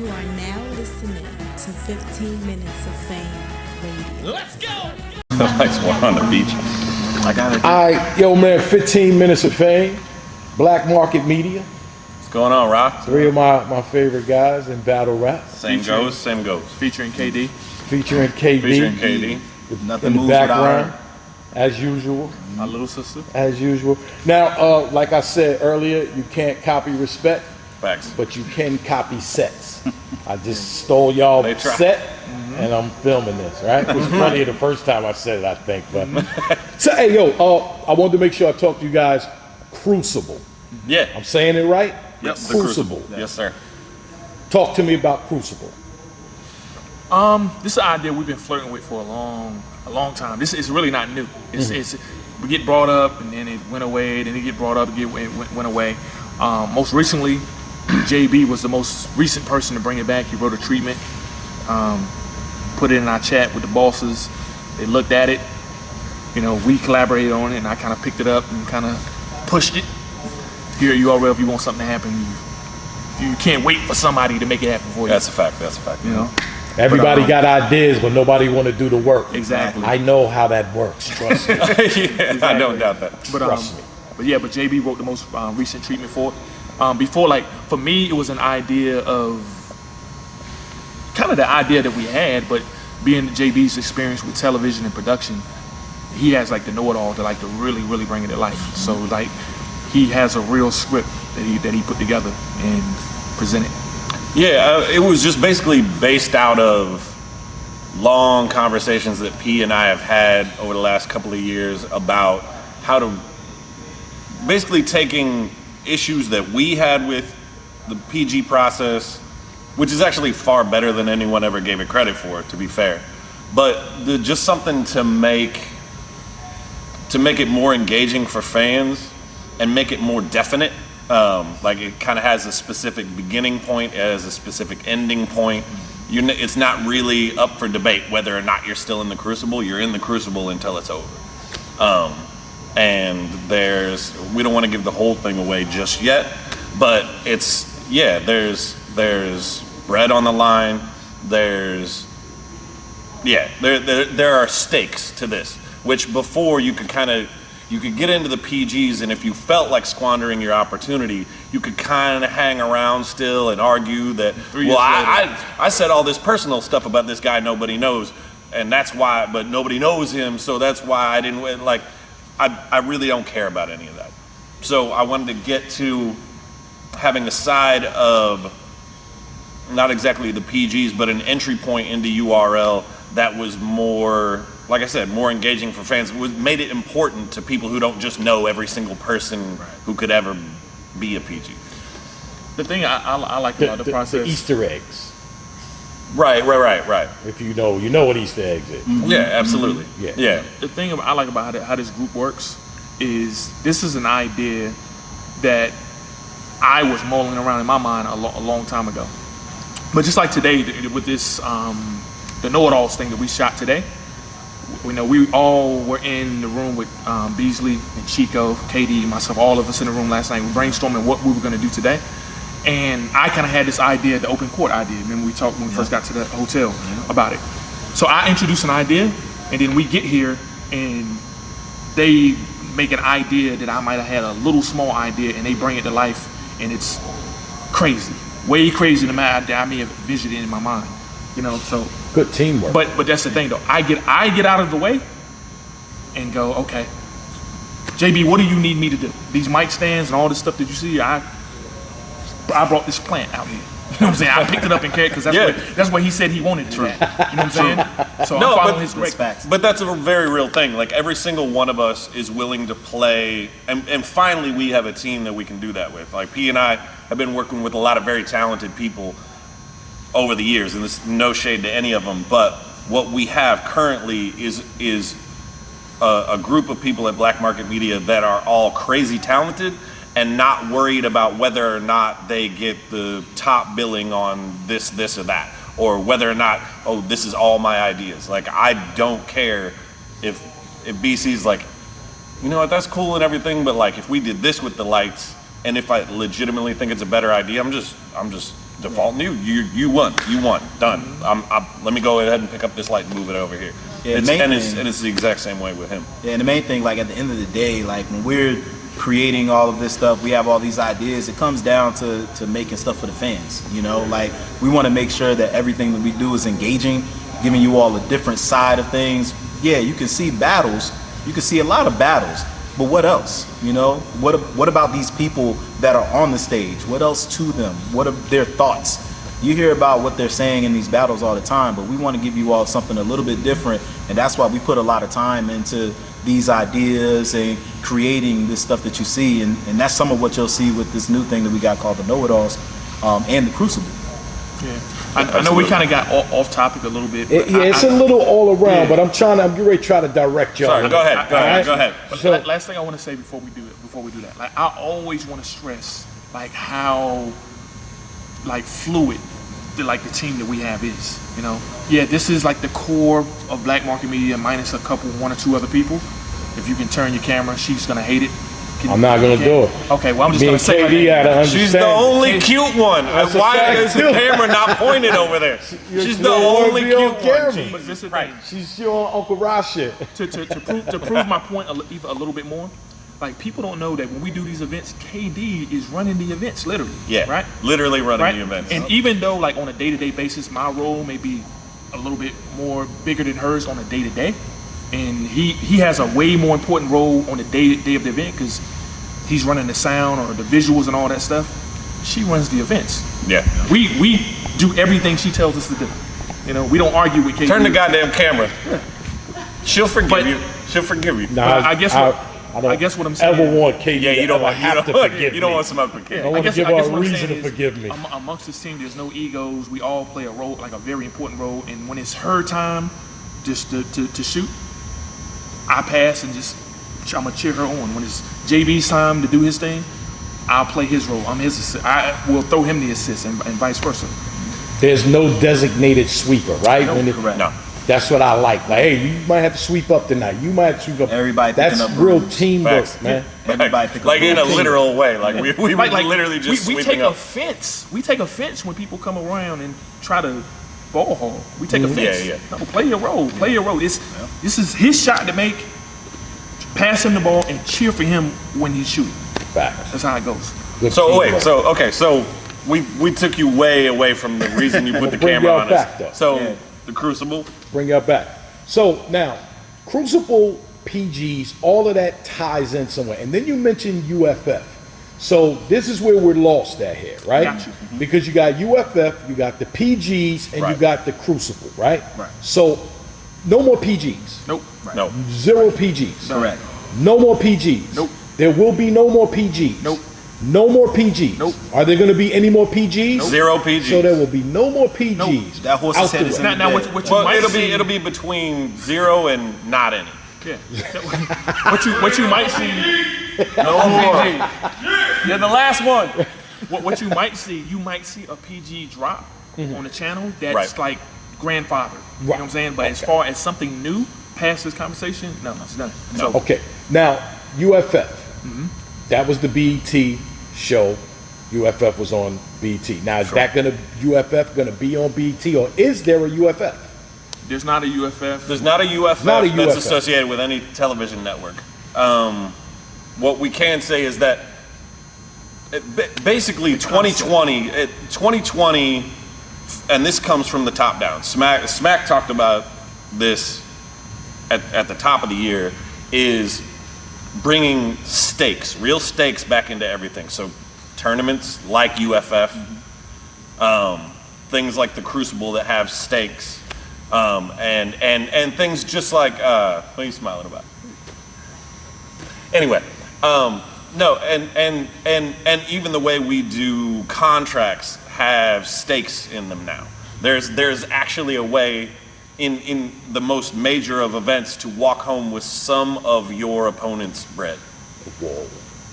You are now listening to 15 Minutes of Fame Radio. Let's go! Like one on the beach. I got it. All right, yo, man, 15 Minutes of Fame, Black Market Media. What's going on, Rock? Three of my favorite guys in battle rap. Same goes. Featuring KD. Featuring KD. Nothing in the moves background, without as usual. my little sister. As usual. Now, like I said earlier, you can't copy respect, Facts. but you can copy sets. I just stole y'all They try. set, and I'm filming this, right? It was funny the first time I said it, I think. But so, hey, yo, I wanted to make sure I talk to you guys. Crucible. Yeah. I'm saying it right? Yep. The Crucible. Yes, sir. Talk to me about Crucible. This is an idea we've been flirting with for a long time. This is really not new. It's we get brought up and then it went away. Then it get brought up, it went away. Most recently, JB was the most recent person to bring it back. He wrote a treatment, put it in our chat with the bosses. They looked at it. You know, we collaborated on it, and I kind of picked it up and kind of pushed it. Here at URL, if you want something to happen, you can't wait for somebody to make it happen for you. That's a fact. You know. Everybody got ideas, but nobody want to do the work. Exactly. I know how that works. Trust me. Yeah, I don't doubt that. But Trust me. But JB wrote the most recent treatment for it. Before, like for me, it was an idea of kind of the idea that we had, but being JB's experience with television and production, he has like the know-it-all to really bring it to life. So like he has a real script that he put together and presented. Yeah, it was just basically based out of long conversations that P and I have had over the last couple of years about how to basically taking issues that we had with the PG process, which is actually far better than anyone ever gave it credit for, to be fair, but just something to make it more engaging for fans and make it more definite. Like it kind of has a specific beginning point, it has a specific ending point. It's not really up for debate whether or not you're still in the Crucible. You're in the Crucible until it's over. And we don't want to give the whole thing away just yet, but there's bread on the line. There are stakes to this, which before you could get into the PGs, and if you felt like squandering your opportunity, you could kind of hang around still and argue that, I said all this personal stuff about this guy nobody knows, and that's why, but nobody knows him, so that's why I didn't win. Like, I really don't care about any of that. So I wanted to get to having a side of, not exactly the PGs, but an entry point into URL that was more, like I said, more engaging for fans. It made it important to people who don't just know every single person who could ever be a PG. The thing I like about the process, the Easter eggs. Right. If you know what Easter eggs is. Yeah, absolutely. Yeah. The thing I like about how this group works is this is an idea that I was mulling around in my mind a long time ago. But just like today with this the know-it-alls thing that we shot today, we all were in the room with Beasley and Chico, KD, myself, all of us in the room last night. We brainstorming what we were going to do today. And I kind of had this idea, the open court idea. Remember we talked when we first got to the hotel about it. So I introduced an idea, and then we get here, and they make an idea that I might have had a little small idea, and they bring it to life, and it's crazy. Way crazier than that I may have envisioned it in my mind. So good teamwork. But that's the thing though. I get out of the way and go, okay, JB, what do you need me to do? These mic stands and all this stuff that you see, I brought this plant out here. You know what I'm saying? I picked it up and carried because that's what he said he wanted it at. You know what I'm saying? So I'm following his direct facts. But that's a very real thing. Like every single one of us is willing to play, and finally we have a team that we can do that with. Like P and I have been working with a lot of very talented people over the years, and there's no shade to any of them, but what we have currently is a group of people at Black Market Media that are all crazy talented and not worried about whether or not they get the top billing on this or that, or whether or not, this is all my ideas. Like, I don't care if BC's like, that's cool and everything, but like if we did this with the lights, and if I legitimately think it's a better idea, I'm just defaulting you won, done. Let me go ahead and pick up this light and move it over here. Yeah, It's the exact same way with him. Yeah, and the main thing, like at the end of the day, like when we're creating all of this stuff, we have all these ideas, it comes down to making stuff for the fans, you know? Like we want to make sure that everything that we do is engaging, giving you all a different side of things. Yeah, you can see battles, you can see a lot of battles, but what else? You know, what about these people that are on the stage? What else to them? What are their thoughts? You hear about what they're saying in these battles all the time, but we want to give you all something a little bit different, and that's why we put a lot of time into these ideas and creating this stuff that you see, and that's some of what you'll see with this new thing that we got called the Know-It-Alls and the Crucible. Yeah, I know we kind of got off topic a little bit. But it's a little all around, but I'm getting ready to try to direct y'all. Sorry, go ahead. But So, last thing I want to say before we do that, like I always want to stress like how like fluid the team that we have is, you know. Yeah, this is like the core of Black Market Media minus one or two other people. If you can turn your camera, she's gonna hate it. I'm not gonna do it. Okay, well I'm just Me gonna and say KD had to understand. She's the only cute one. That's a Why fact, is the too. camera not pointed over there? She's the only cute one. But this is Right. She's on Uncle Ross shit. to prove my point even a little bit more. Like people don't know that when we do these events, KD is running the events literally. Yeah, right. Literally running Right? the events. And even though like on a day-to-day basis, my role may be a little bit more bigger than hers on a day-to-day, and he has a way more important role on the day of the event because he's running the sound or the visuals and all that stuff. She runs the events. Yeah. We do everything she tells us to do. You know, we don't argue with KD. Turn the goddamn camera. She'll forgive you. She'll forgive you. Nah, I guess what I'm saying. Ever want KD Yeah, you don't want have to forgive you don't me. want somebody to forgive. I want to give I guess her a what I'm reason saying to is, forgive me. Amongst this team, there's no egos. We all play a role, like a very important role. And when it's her time, just to shoot, I pass and I'm gonna cheer her on. When it's JB's time to do his thing, I'll play his role. I'm his assist. I will throw him the assist and vice versa. There's no designated sweeper, right? No, correct. No. That's what I like. Like, hey, you might have to sweep up tonight. You might have to sweep up. Everybody That's picking up real rooms. teamwork, Facts. man. Everybody pick up Like in a rooms. literal way. Like we literally just we sweeping take up. offense. We take offense when people come around and try to ball hog. We take offense. Yeah. No, play your role. Play your role. This is his shot to make. Pass him the ball and cheer for him when he's shooting. Facts. That's how it goes. Good So teamwork. so we took you way away from the reason you put the Bring camera y'all on back, though. us. So Yeah. the Crucible. Bring y'all back. So now, Crucible, PGs, all of that ties in somewhere. And then you mentioned UFF. So this is where we're lost at here, right? Got you. Because you got UFF, you got the PGs, and you Right. got the Crucible, right? Right. So no more PGs. Nope. No. Zero PGs. Correct. No more PGs. Nope. There will be no more PGs. Nope. No more PGs. Nope. Are there going to be any more PGs? Zero PG. So there will be no more PGs. That horse's out head the is way. in Now the what bed. you Well, might see, it'll be between 0 and not any. yeah. what you might see. No more. You're the last one. What you might see a PG drop on the channel that's Right. like grandfather. You know what I'm saying? But as far as something new past this conversation, no, it's done. So Okay. Now, UFF. That was the BET show. UFF was on BET. Now, is that UFF going to be on BET, or is there a UFF? there's not a UFF. There's not a UFF Not a that's UFF. associated with any television network. What we can say is that basically 2020, and this comes from the top down. Smack talked about this at the top of the year, is bringing stakes, real stakes back into everything. So tournaments like UFF, things like the Crucible that have stakes, and things just like what are you smiling about? Anyway, no, and even the way we do contracts have stakes in them now. There's actually a way in the most major of events to walk home with some of your opponent's bread. Whoa.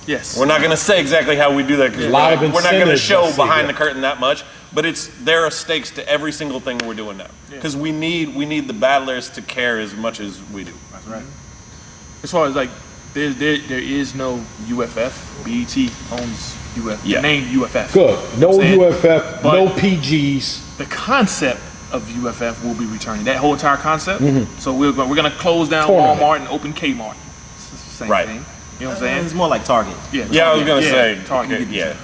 Yes. We're not going to say exactly how we do that because A lot of we're not going to incentives, show I see behind that. the curtain that much. But there are stakes to every single thing we're doing now because we need the battlers to care as much as we do. That's right. As far as like There is no UFF. BET owns UFF. Yeah. The name UFF. Good. No You know what I'm saying? UFF, But no PGs. the concept of UFF will be returning. That whole entire concept. So we're gonna close down Tournament. Walmart and open Kmart. It's the same Right. thing. You know what I'm saying? It's more like Target. Yeah, I was gonna say. Target. Yeah.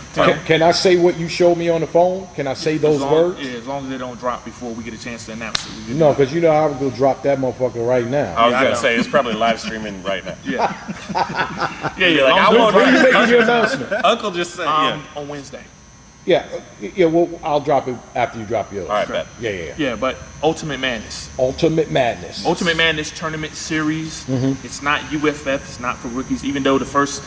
Can I say what you showed me on the phone? Can I say those words? Yeah, as long as they don't drop before we get a chance to announce it. We good. No, because you know I would go drop that motherfucker right now. I was Yeah, I gonna know. say it's probably live streaming right now. Yeah. You're like, As I long as won't they When you drop making your announcement? Uncle just said, yeah. on Wednesday. Yeah, well, I'll drop it after you drop yours. All right, bet. Yeah. Yeah, but Ultimate Madness. Ultimate Madness. Ultimate Madness Tournament Series. It's not UFF. It's not for rookies. Even though the first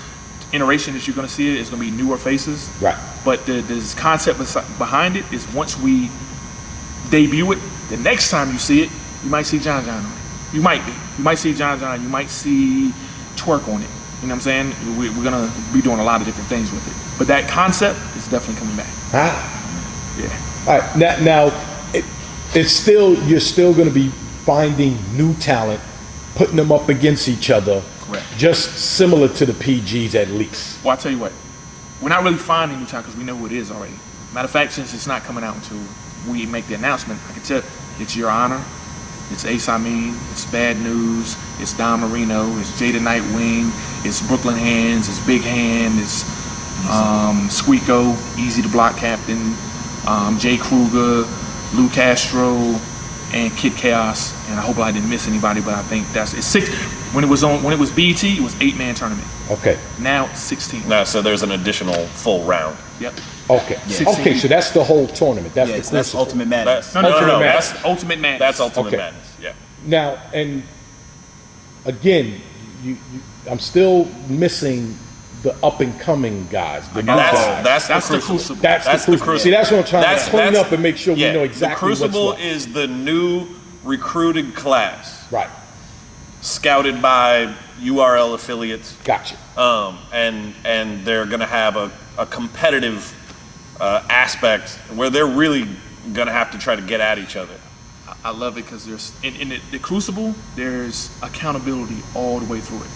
iteration that you're going to see it is going to be newer faces. Right. But the concept behind it is once we debut it, the next time you see it, you might see John on it. You might be. You might see John. You might see Twerk on it. You know what I'm saying? We're going to be doing a lot of different things with it. But that concept is definitely coming back. Yeah. All right. Now it's still, you're still going to be finding new talent, putting them up against each other. Correct. Just similar to the PGs at least. Well, I'll tell you what. We're not really finding new talent because we know who it is already. Matter of fact, since it's not coming out until we make the announcement, I can tell it's Your Honor, it's Ace Amin, it's Bad News, it's Don Marino, it's Jada Nightwing, it's Brooklyn Hands, it's Big Hand, it's Squeako, Easy the Block Captain, Jay Kruger, Lou Castro, and Kid Chaos. And I hope I didn't miss anybody, but I think it's 6. When it was BET, it was 8-man tournament. Okay. Now it's 16. No, so there's an additional full round. Yep. Okay. 16. Okay, so that's the whole tournament. That's the That's Crucible. Ultimate Madness. No, Ultimate Madness. that's Ultimate Madness. That's Ultimate Okay. Madness. Yeah. Now, and again, I'm still missing the up and coming guys. The new guys. That's That's the the Crucible. Crucible. That's the Crucible. See, that's what I'm trying to clean up and make sure yeah, we know exactly The Crucible what's what. is the new recruited class, Right. scouted by URL affiliates. Gotcha. And they're going to have a competitive aspect where they're really going to have to try to get at each other. I love it because there's in the Crucible, there's accountability all the way through it.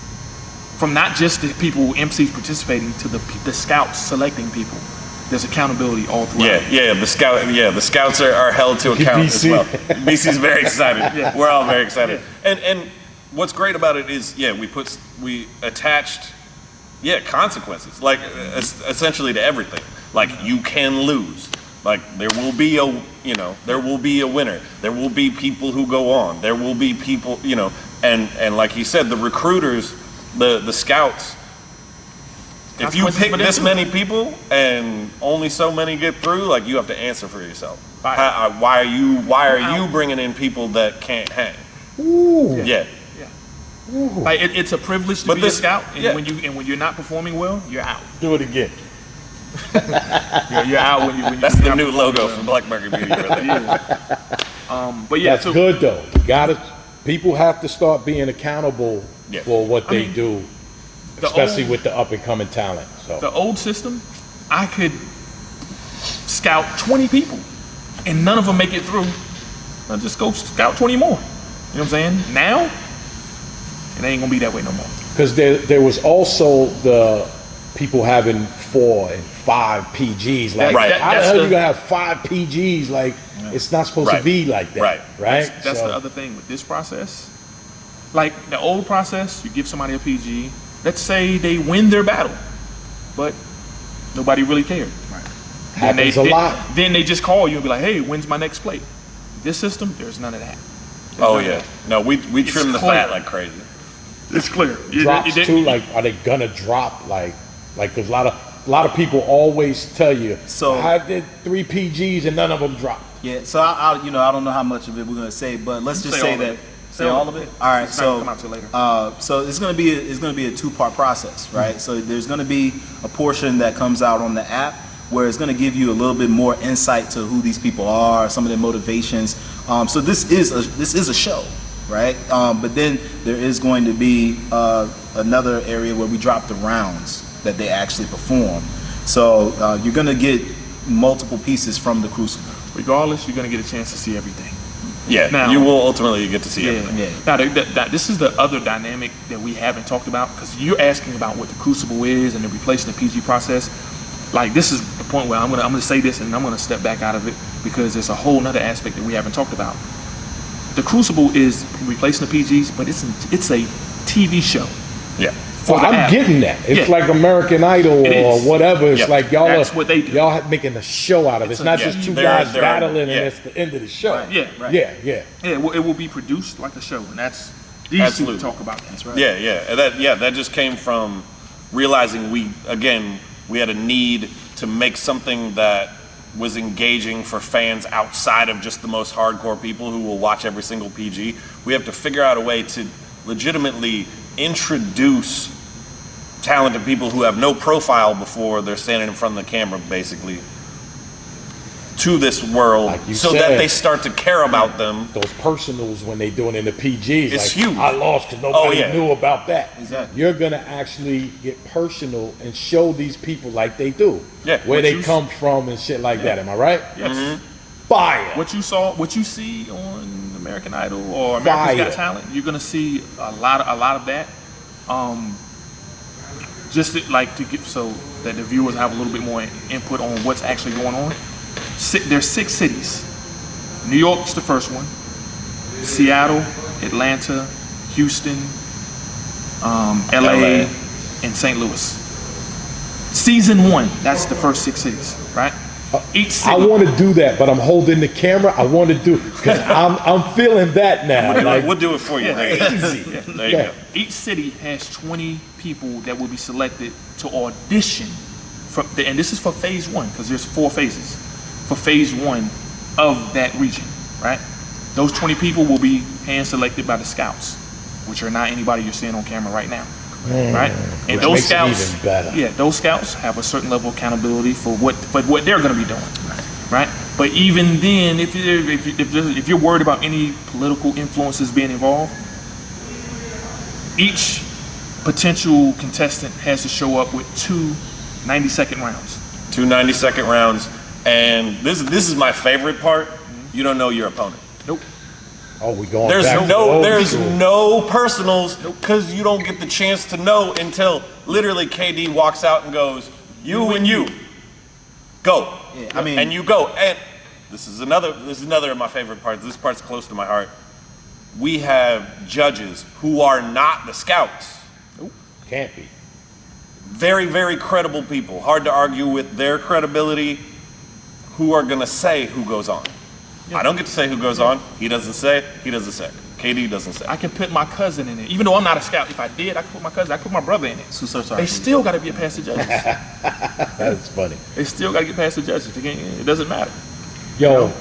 From not just the people MCs participating to the scouts selecting people. There's accountability all throughout. The scouts are held to account as well. BC's very excited. Yeah. We're all very excited. And what's great about it is we attached consequences, like essentially to everything. Like you can lose. Like there will be a winner. There will be people who go on. There will be people, and like he said, the recruiters, the scouts. If you pick this many people and only so many get through, like you have to answer for yourself. Why are you bringing in people that can't hang? Ooh. Yeah. Like it's a privilege to be a scout, and yeah. when you're not performing well, you're out. Do it again. You're out when you. That's the new logo for Black Market Beauty. Right Yeah. But yeah, That's good though. People have to start being accountable for what they do, especially with the up and coming talent. So the old system, I could scout 20 people, and none of them make it through. I'll just go scout 20 more. You know what I'm saying? Now, it ain't gonna be that way no more. because there was also the people having 4 and 5 PGs. Like, how the hell you gonna have 5 PGs? Like, it's not supposed to be like that. Right. That's the other thing with this process. Like the old process, you give somebody a PG. Let's say they win their battle, but nobody really cared. Happens a lot. Then they just call you and be like, "Hey, when's my next plate?" This system, there's none of that. No, we trim the fat like crazy. It's clear. Drops too. Like, are they gonna drop? Like, because a lot of people always tell you. So I did 3 PGs and none of them dropped. Yeah. So I don't know how much of it we're gonna say, but let's just say that. Say all of it. All right. So come out till later. So it's gonna be a 2-part process, right? So there's gonna be a portion that comes out on the app where it's gonna give you a little bit more insight to who these people are, some of their motivations. So this is a show, right? But then there is going to be another area where we drop the rounds that they actually perform. So you're gonna get multiple pieces from the Crucible. Regardless, you're gonna get a chance to see everything. Yeah, Now, you will ultimately get to see yeah. everything. Now, this is the other dynamic that we haven't talked about, because you're asking about what the Crucible is and the replacing the PG process. Like, this is the point where I'm gonna say this and I'm gonna step back out of it, because there's a whole nother aspect that we haven't talked about. The Crucible is replacing the PGs, but it's a TV show. Yeah. For the I'm app. getting that. It's Yeah. like American Idol It or is. whatever. It's Yep. like y'all That's are what they do. y'all making a show out of it. It's not just two They're- guys they're- battling yeah. and it's the end of the show. Right. Yeah. Right. Yeah. Yeah, it will be produced like a show, and that's these Absolutely. two talk about that. That's right. Yeah. That just came from realizing we had a need to make something that was engaging for fans outside of just the most hardcore people who will watch every single PG. We have to figure out a way to legitimately introduce talented people who have no profile before they're standing in front of the camera, basically, to this world, Like you so said. that they start to care about them. Those personals when they doing in the PGs, It's like, huge. I lost because nobody yeah. knew about that. Exactly. You're gonna actually get personal and show these people like they do, Yeah. where What they you- come from and shit like that. Am I right? Yes. Fire. What you see on American Idol or America's Fire. Got Talent, you're gonna see a lot of that. Just to get so that the viewers have a little bit more input on what's actually going on. There's 6 cities. New York's the first one. Seattle, Atlanta, Houston, LA, and St. Louis. Season 1, that's the first 6 cities, right? Each I city. want to do that, but I'm holding the camera. I want to do because I'm feeling that now. Like, We'll do it for you. Yeah. There you go. easy. There you go. Each city has 20 people that will be selected to audition and this is for phase 1, because there's 4 phases for phase 1 of that region, right? Those 20 people will be hand selected by the scouts, which are not anybody you're seeing on camera right now, right? And Which those makes it scouts, even better. yeah, those scouts have a certain level of accountability for what they're going to be doing, right? But even then, if you're worried about any political influences being involved, each potential contestant has to show up with 2 90-second rounds. 2 90-second rounds, and this is my favorite part. You don't know your opponent. Nope. oh, we going There's back to no old there's school. no personals, because you don't get the chance to know until literally KD walks out and goes, you and you go. Yeah, I mean- and you go. And this is another of my favorite parts. This part's close to my heart. We have judges who are not the scouts. Can't be. Very, very credible people. Hard to argue with their credibility, who are gonna say who goes on. I don't get to say who goes on. He doesn't say. KD doesn't say. I can put my cousin in it, even though I'm not a scout. If I did, I could put my cousin. I could put my brother in it. So sorry. They still got to get past the judges. That's funny. They still got to get past the judges. It doesn't matter. Yo,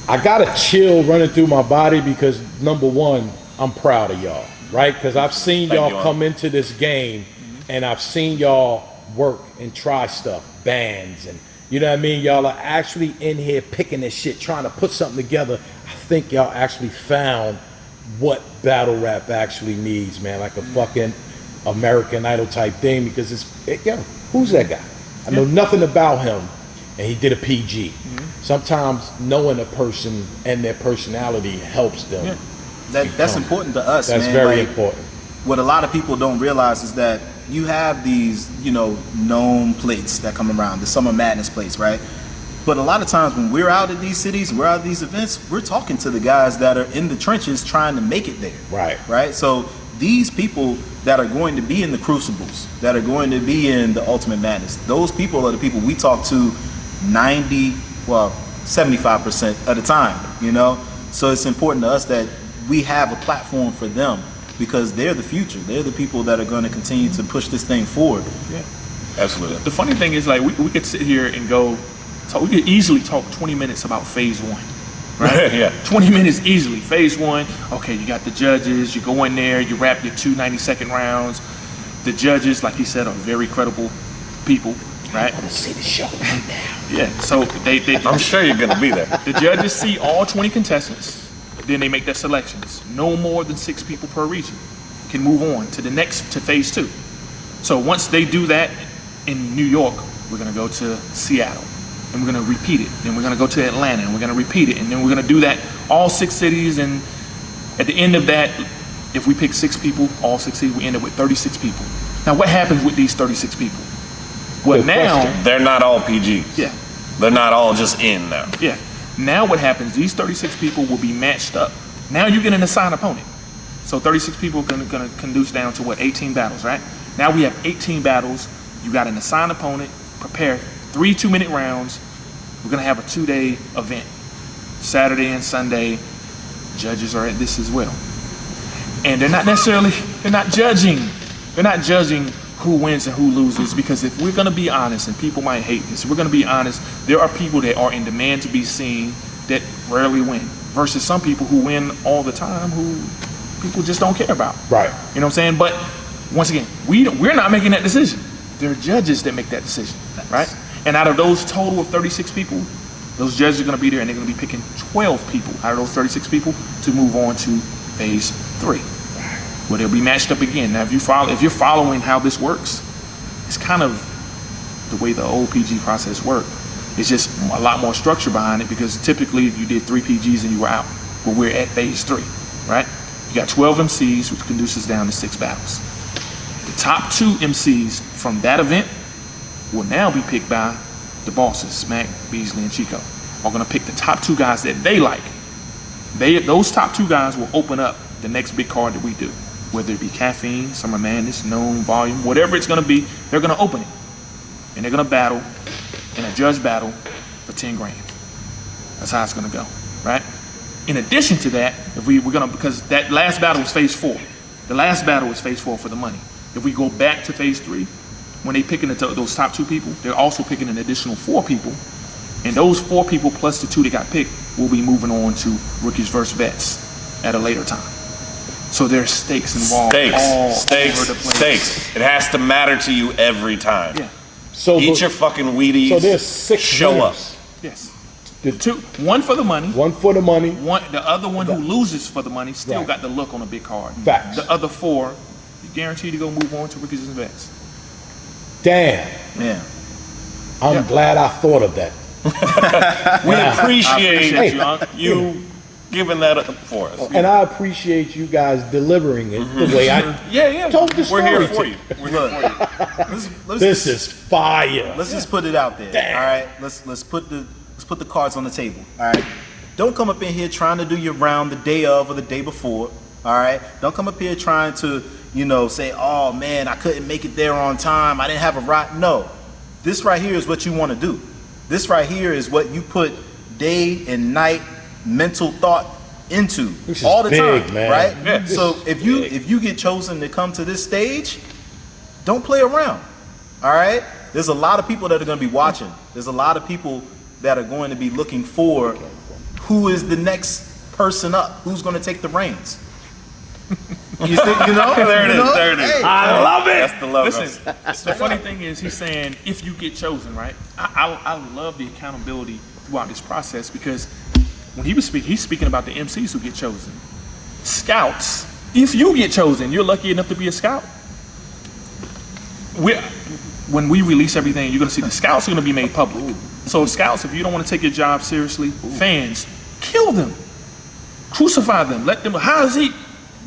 I got a chill running through my body because number one, I'm proud of y'all, right? Because I've seen Thank y'all you, come into this game and I've seen y'all work and try stuff, bands, and you know what I mean? Y'all are actually in here picking this shit, trying to put something together. I think y'all actually found what battle rap actually needs, man, like a fucking American Idol type thing, because yo, who's that guy? I know nothing about him, and he did a PG. Sometimes knowing a person and their personality helps them. Yeah. That's important to us, That's man. very Like, important. what a lot of people don't realize is that you have these, known plates that come around, the Summer Madness plates, right? But a lot of times when we're out at these cities, we're out at these events, we're talking to the guys that are in the trenches trying to make it there. Right. Right? So these people that are going to be in the Crucibles, that are going to be in the Ultimate Madness, those people are the people we talk to 75% of the time, So it's important to us that we have a platform for them, because they're the future. They're the people that are going to continue to push this thing forward. Yeah. Absolutely. The funny thing is, like, we could sit here and we could easily talk 20 minutes about phase 1, right? Yeah. 20 minutes easily. Phase 1, okay, you got the judges, you go in there, you wrap your 2 90-second rounds. The judges, like he said, are very credible people, right? Let's see the show right now. Yeah, so they I'm sure you're gonna be there. the judges see all 20 contestants, then they make their selections. No more than 6 people per region can move on to phase 2. So once they do that in New York, we're gonna go to Seattle. and we're gonna repeat it. Then we're gonna go to Atlanta, and we're gonna repeat it, and then we're gonna do that all 6 cities. And at the end of that, if we pick 6 people, all 6 cities, we end up with 36 people. Now, what happens with these 36 people? Well, Good now question. They're not all PGs. Yeah. They're not all just in now. Yeah. Now what happens? These 36 people will be matched up. Now you get an assigned opponent. So 36 people are gonna conduce down to what? 18 battles, right? Now we have 18 battles. You got an assigned opponent. Prepare 3 2-minute rounds. We're gonna have a 2-day event. Saturday and Sunday. Judges are at this as well. And they're not judging. They're not judging who wins and who loses, because if we're gonna be honest, and people might hate this, we're gonna be honest, there are people that are in demand to be seen that rarely win, versus some people who win all the time who people just don't care about. Right. You know what I'm saying? But once again, we're not making that decision. There are judges that make that decision, right? And out of those total of 36 people, those judges are gonna be there, and they're gonna be picking 12 people out of those 36 people to move on to phase 3. Where they'll be matched up again. Now, if you're following how this works, it's kind of the way the old PG process worked. It's just a lot more structure behind it, because typically you did 3 PGs and you were out. But we're at phase 3, right? You got 12 MCs, which conduces down to 6 battles. The top 2 MCs from that event will now be picked by the bosses, Smack, Beasley, and Chico. Are gonna pick the top 2 guys that they like. Those top 2 guys will open up the next big card that we do. Whether it be Caffeine, Summer Madness, Known, Volume, whatever it's gonna be, they're gonna open it. And they're gonna battle in a judge battle for 10 grand. That's how it's gonna go, right? In addition to that, if we're gonna, because that last battle was phase 4. The last battle was phase 4 for the money. If we go back to phase 3, when they picking those top 2 people, they're also picking an additional 4 people. And those 4 people plus the 2 that got picked will be moving on to Rookies versus Vets at a later time. So there's stakes involved. Stakes. It has to matter to you every time. Yeah. So Eat your fucking Wheaties. So there's 6 Show winners. up. Yes. 1 for the money. 1 for the money. The other one who loses for the money still Right. got the look on a big card. Facts. The other 4, you guaranteed to go move on to Rookies and Vets. Damn. Yeah. I'm glad I thought of that. We appreciate you, you giving that up for us. And I appreciate you guys delivering it the way I Yeah. told the story. We're here for to you. We're here for you. Let's This is fire. Let's just put it out there. Damn. All right. Let's put the cards on the table. All right. Don't come up in here trying to do your round the day of or the day before. All right. Don't come up here trying to, say, oh man, I couldn't make it there on time. I didn't have a ride. No. This right here is what you want to do. This right here is what you put day and night mental thought into This is all the big, time, man. right? Yeah. So if you get chosen to come to this stage, don't play around. All right? There's a lot of people that are going to be watching. There's a lot of people that are going to be looking for who is the next person up, who's going to take the reins. You think, There it is. There it is. Hey, I love it. That's the love. Listen, the funny thing is, he's saying if you get chosen, right? I love the accountability throughout this process, because when he was speaking, he's speaking about the MCs who get chosen. Scouts, if you get chosen, you're lucky enough to be a scout. When we release everything, you're gonna see the scouts are gonna be made public. So scouts, if you don't want to take your job seriously, fans, kill them, crucify them, let them. How is he?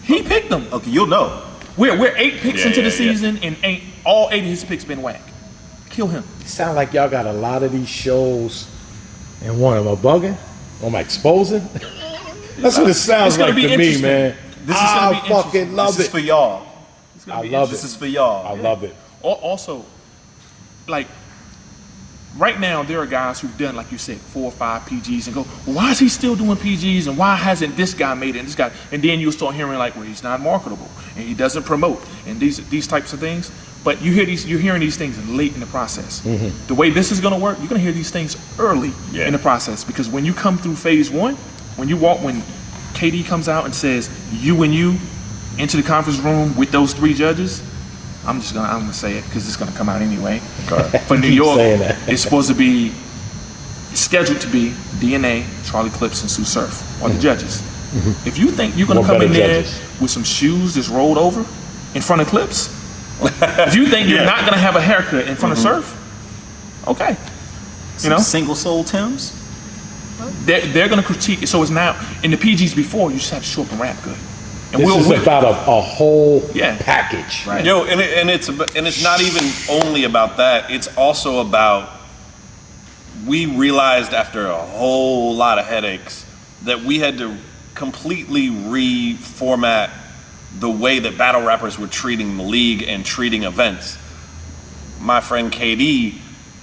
He picked them. Okay, you'll know. We're 8 picks Yeah, into the yeah. season, and all 8 of his picks been whack. Kill him. Sound like y'all got a lot of these shows, and one am I bugging? Am I exposing? That's what it sounds It's gonna like be to me, interesting. man. This is gonna I be fucking interesting. love This is it. for y'all. I love This it. is for y'all. I love it. Also, like right now, there are guys who've done, like you said, 4 or 5 PGs and go, well, why is he still doing PGs, and why hasn't this guy made it? And this guy, and then you'll start hearing like, well, he's not marketable and he doesn't promote and these types of things. But you're hearing these things late in the process. The way this is going to work, you're going to hear these things early in the process, because when you come through phase 1, when KD comes out and says you and you into the conference room with those 3 judges, I'm gonna say it because it's gonna come out anyway. For New York, saying that. it's scheduled to be DNA, Charlie Clips, and Sue Surf are the judges. If you think you're gonna What come in better there judges? with some shoes that's rolled over in front of Clips, if you think you're not gonna have a haircut in front of Surf, okay. You know, single soul Tims. they're gonna critique it. So it's now in the PGs before you just have to show up and rap good. And This is about a whole Yeah. package. Right. Yo, and it's not even only about that. It's also about, we realized after a whole lot of headaches that we had to completely reformat the way that battle rappers were treating the league and treating events. My friend KD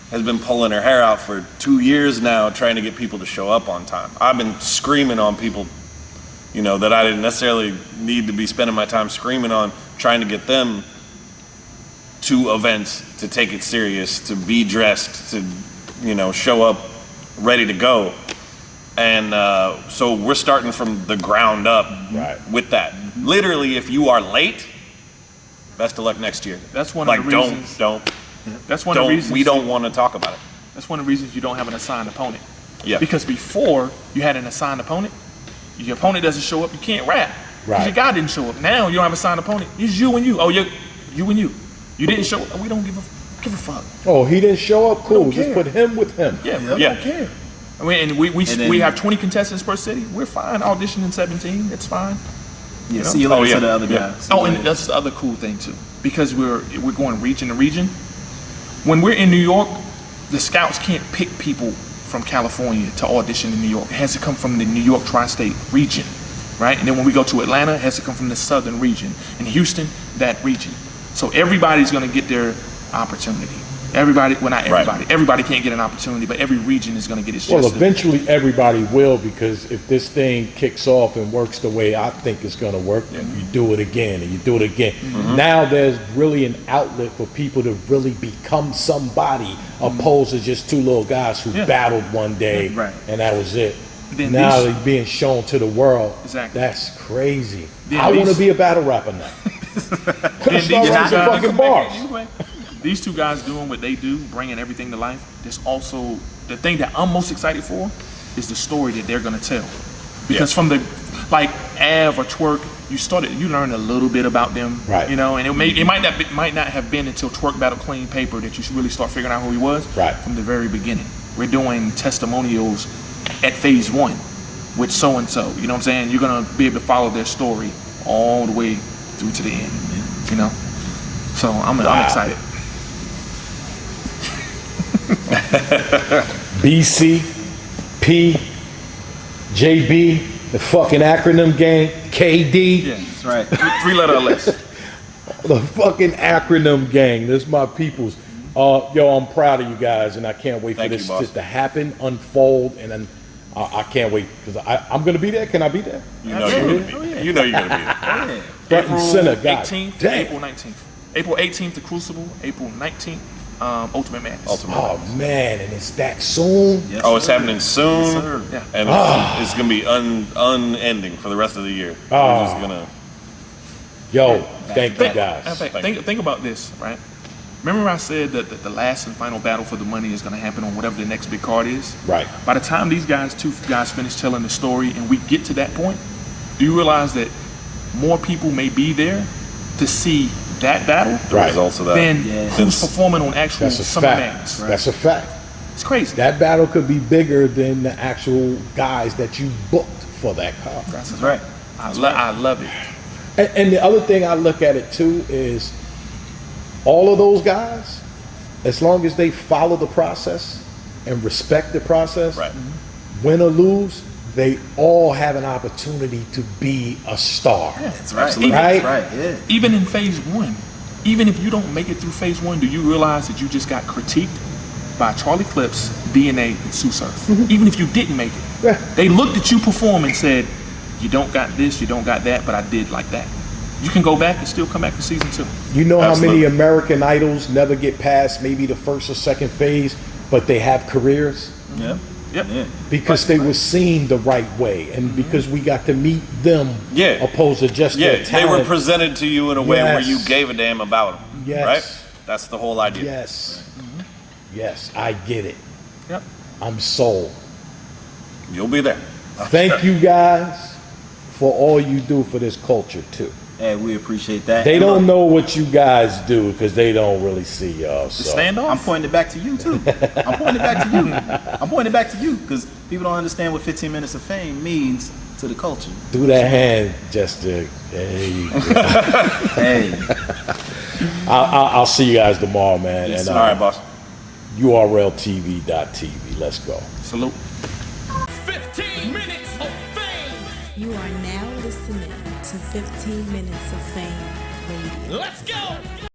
has been pulling her hair out for 2 years now trying to get people to show up on time. I've been screaming on people, you know, that I didn't necessarily need to be spending my time screaming on, trying to get them to events, to take it serious, to be dressed, to, you know, show up ready to go. And so we're starting from the ground up with that. Literally, if you are late, best of luck next year. That's one of the reasons. That's one of the reasons we don't want to talk about it. That's one of the reasons you don't have an assigned opponent. Yeah. Because before you had an assigned opponent, your opponent doesn't show up, you can't rap. Right. Because your guy didn't show up. Now you don't have an assigned opponent. It's you and you. Oh, you and you. You didn't show up. We don't give a fuck. Oh, he didn't show up. Cool. don't Just care. put him with him. Yeah, we Yeah. don't care. I mean, and we then- have 20 contestants per city. We're fine auditioning 17. It's fine. Yeah, know? see you later Oh, yeah. to the other Yeah. guys. Oh, and that's the other cool thing too, because we're going region to region. When we're in New York, the scouts can't pick people from California to audition in New York. It has to come from the New York tri-state region, right? And then when we go to Atlanta, it has to come from the southern region. In Houston, that region. So everybody's going to get their opportunity. Everybody, well, not everybody. Right. Everybody can't get an opportunity, but every region is going to get its Well, chance. eventually everybody will, because if this thing kicks off and works the way I think it's going to work, then you do it again and you do it again. Now there's really an outlet for people to really become somebody, opposed to just two little guys who Yeah. battled one day Right. and that was it. Then Now these- they're being shown to the world. Exactly. That's crazy. Then I want to these- be a battle rapper now. Then Start writing some fucking bars. These two guys doing what they do, bringing everything to life. There's also the thing that I'm most excited for is the story that they're gonna tell. Because from the like Av or Twerk, you learn a little bit about them, Right. You know, and it might not have been until Twerk Battle Clean Paper that you should really start figuring out who he was. Right. From the very beginning, we're doing testimonials at phase 1 with so and so. You know what I'm saying? You're gonna be able to follow their story all the way through to the end. You know, so I'm excited. BC, P, JB, the fucking acronym gang, KD, Yeah, That's right. 3-letter list. the fucking acronym gang. This is my peoples. Yo, I'm proud of you guys, and I can't wait for Thank you, this boss. to happen, unfold, and then I can't wait, because I'm gonna be there. Can I be there? You know you're gonna be. You know you're gonna be. Yeah. Front and center, God 18th to damn. April 19th. April 18th to Crucible. April 19th, Ultimate Madness. Ultimate. Oh man, and it's that soon. Yes, Oh, it's sir. happening soon, Yes, sir. Yeah. and it's gonna be unending for the rest of the year. We're just gonna. Yo, thank you Think, guys. in fact, think about this, right? Remember I said that the last and final battle for the money is going to happen on whatever the next big card is? Right. By the time these two guys finish telling the story and we get to that point, do you realize that more people may be there to see that battle The Right. results of that. than Yeah. who's performing on actual That's a Summer fact. Madness? That's a fact. It's crazy. That battle could be bigger than the actual guys that you booked for that card. That's right. I love it. And the other thing I look at it too is all of those guys, as long as they follow the process and respect the process, Right. win or lose, they all have an opportunity to be a star. That's right. Absolutely. Right? That's right. Yeah. Even in phase 1, even if you don't make it through phase 1, do you realize that you just got critiqued by Charlie Clips, DNA, and Sue Surf? Even if you didn't make it. Yeah. They looked at you perform and said, you don't got this, you don't got that, but I did like that. You can go back and still come back for season 2. You know how many Absolutely. American Idols never get past maybe the first or second phase, but they have careers? Yep. Yep. Yeah. Because they were seen the right way, and because we got to meet them, Yeah. opposed to just Yeah, their they talent. were presented to you in a way where Yes. you gave a damn about them. Yes. Right? That's the whole idea. Yes, yes, I get it. Yep. I'm sold. You'll be there. Thank you guys for all you do for this culture too. Hey, we appreciate that. They And don't look, know what you guys do because they don't really see y'all. So. Stand off. I'm pointing it back to you too. I'm pointing it back to you. I'm pointing it back to you because people don't understand what 15 minutes of fame means to the culture. Do that hand gesture. There you go. Hey, I'll see you guys tomorrow, man. Yes, And All right, boss. URLTV.tv. Let's go. Salute. 15 minutes of fame. You are now listening to 15 Minutes of Fame Radio. Let's go.